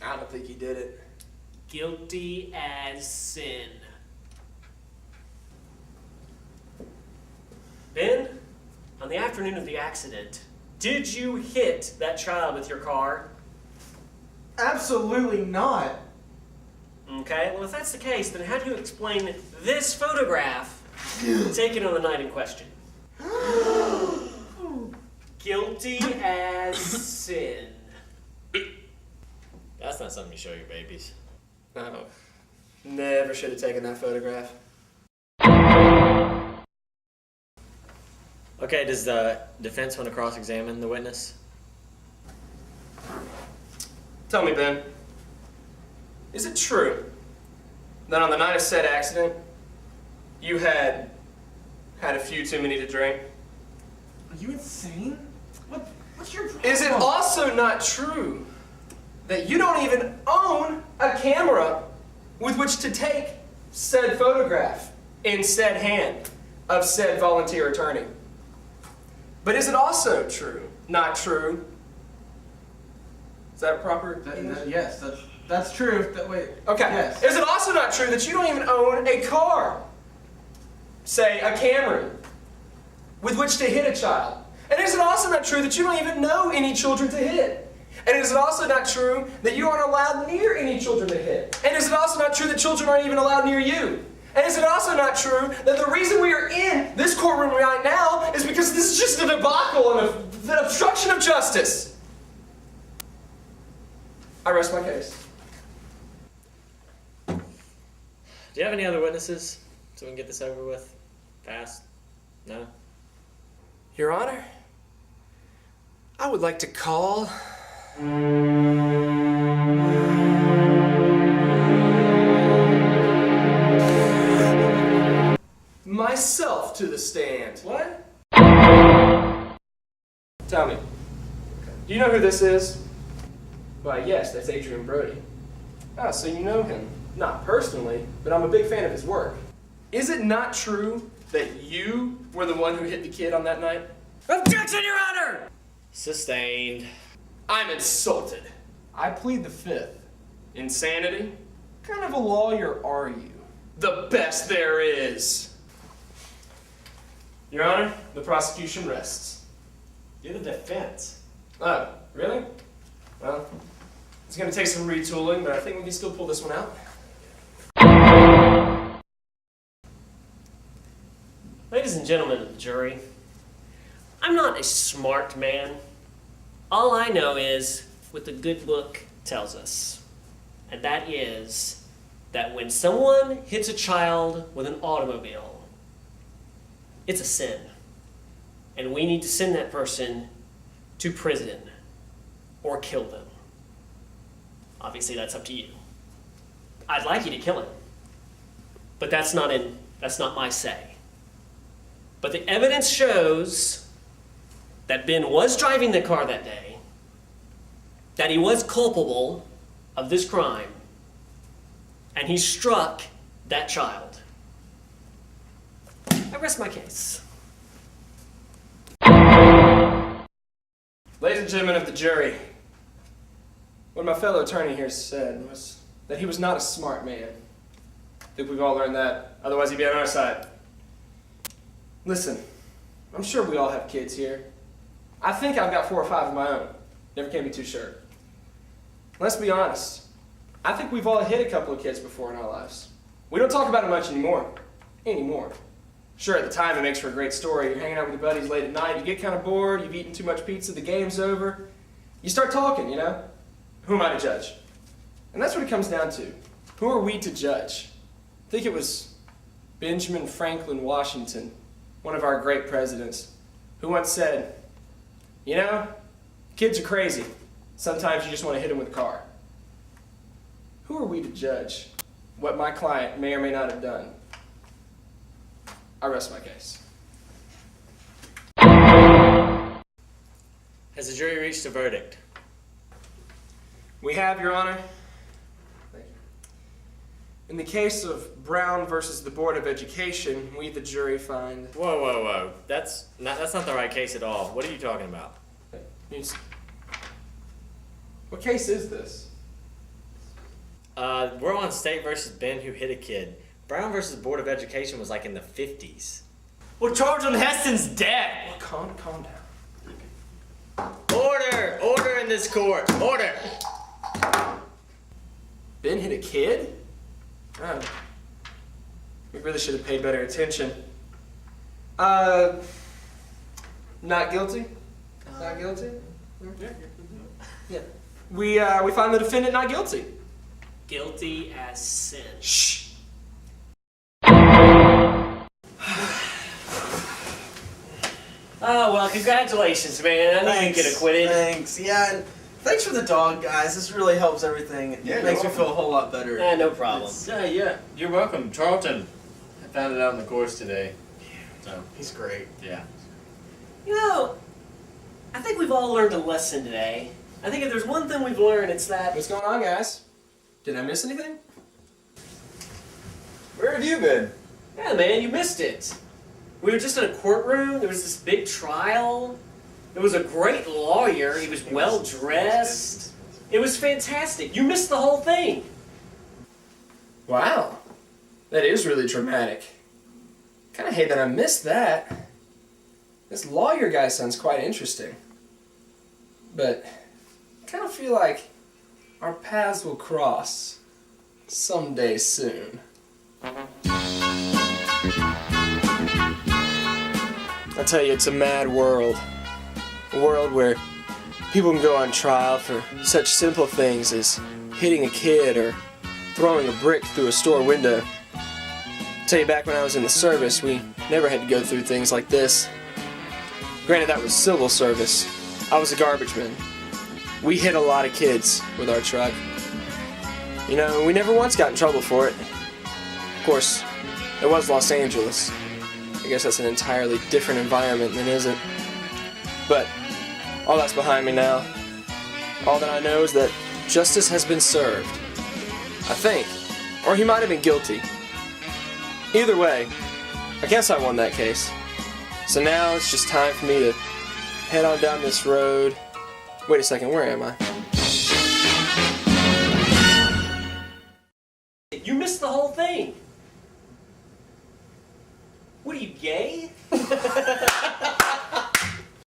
I don't think he did it. Guilty as sin. Ben, on the afternoon of the accident, did you hit that child with your car? Absolutely not. Okay, well if that's the case, then how do you explain this photograph taken on the night in question? Guilty as sin. That's not something you show your babies. No. Never should have taken that photograph. Okay, does the defense want to cross-examine the witness? Tell me, Ben, is it true that on the night of said accident, you had a few too many to drink? Are you insane? What's your problem? Is it also not true that you don't even own a camera with which to take said photograph in said hand of said volunteer attorney? But is it also true, not true? Is that proper? Yes, that's true. Wait. Okay. Yes. Is it also not true that you don't even own a car, say a Camry, with which to hit a child? And is it also not true that you don't even know any children to hit? And is it also not true that you aren't allowed near any children to hit? And is it also not true that children aren't even allowed near you? And is it also not true that the reason we are in this courtroom right now is because this is just a debacle and an obstruction of justice? I rest my case. Do you have any other witnesses so we can get this over with fast? No? Your Honor, I would like to call myself to the stand. What? Tell me, do you know who this is? Why, yes, that's Adrian Brody. Ah, so you know him. Not personally, but I'm a big fan of his work. Is it not true that you were the one who hit the kid on that night? Objection, Your Honor! Sustained. I'm insulted. I plead the fifth. Insanity? What kind of a lawyer are you? The best there is. Your Honor, the prosecution rests. You're the defense. Oh, really? Well, it's going to take some retooling, but I think we can still pull this one out. Ladies and gentlemen of the jury, I'm not a smart man. All I know is what the good book tells us. And that is that when someone hits a child with an automobile, it's a sin. And we need to send that person to prison or kill them. Obviously, that's up to you. I'd like you to kill him, but that's not my say. But the evidence shows that Ben was driving the car that day, that he was culpable of this crime, and he struck that child. I rest my case. Ladies and gentlemen of the jury, what my fellow attorney here said was that he was not a smart man. I think we've all learned that, otherwise he'd be on our side. Listen, I'm sure we all have kids here. I think I've got 4 or 5 of my own. Never can be too sure. Let's be honest. I think we've all hit a couple of kids before in our lives. We don't talk about it much anymore. Sure, at the time it makes for a great story. You're hanging out with your buddies late at night, you get kind of bored, you've eaten too much pizza, the game's over. You start talking, you know? Who am I to judge? And that's what it comes down to. Who are we to judge? I think it was Benjamin Franklin Washington, one of our great presidents, who once said, you know, kids are crazy. Sometimes you just want to hit them with a car. Who are we to judge what my client may or may not have done? I rest my case. Has the jury reached a verdict? We have, Your Honor. Thank you. In the case of Browne versus the Board of Education, we, the jury, find... Whoa. That's not the right case at all. What are you talking about? What case is this? We're on State versus Ben who hit a kid. Browne versus Board of Education was like in the 50s. Well, Charlton Heston's dead. Calm down. Order! Order in this court! Order! Ben hit a kid? Oh. We really should have paid better attention. Not guilty? Not guilty? Yeah. We find the defendant not guilty. Guilty as sin. Shh. Oh, well, congratulations, man. I know you get acquitted. Thanks. Yeah, and thanks for the dog, guys. This really helps everything. It Yeah, makes no me feel a whole lot better. No problem. Yeah, you're welcome. Charlton, I found it out in the course today. So, He's great. yeah. You know, I think we've all learned a lesson today. I think if there's one thing we've learned, it's that... What's going on, guys? Did I miss anything? Where have you been? Yeah, man, you missed it. We were just in a courtroom. There was this big trial. There was a great lawyer. He was well dressed. It was fantastic. You missed the whole thing. Wow. That is really dramatic. Kind of hate that I missed that. This lawyer guy sounds quite interesting. But I kind of feel like our paths will cross someday soon. I tell you, it's a mad world. A world where people can go on trial for such simple things as hitting a kid or throwing a brick through a store window. I'll tell you, back when I was in the service, we never had to go through things like this. Granted, that was civil service. I was a garbage man. We hit a lot of kids with our truck. You know, we never once got in trouble for it. Of course, it was Los Angeles. I guess that's an entirely different environment than is it? But all that's behind me now. All that I know is that justice has been served. I think. Or he might have been guilty. Either way, I guess I won that case. So now it's just time for me to head on down this road. Wait a second, where am I? You missed the whole thing. What are you, gay?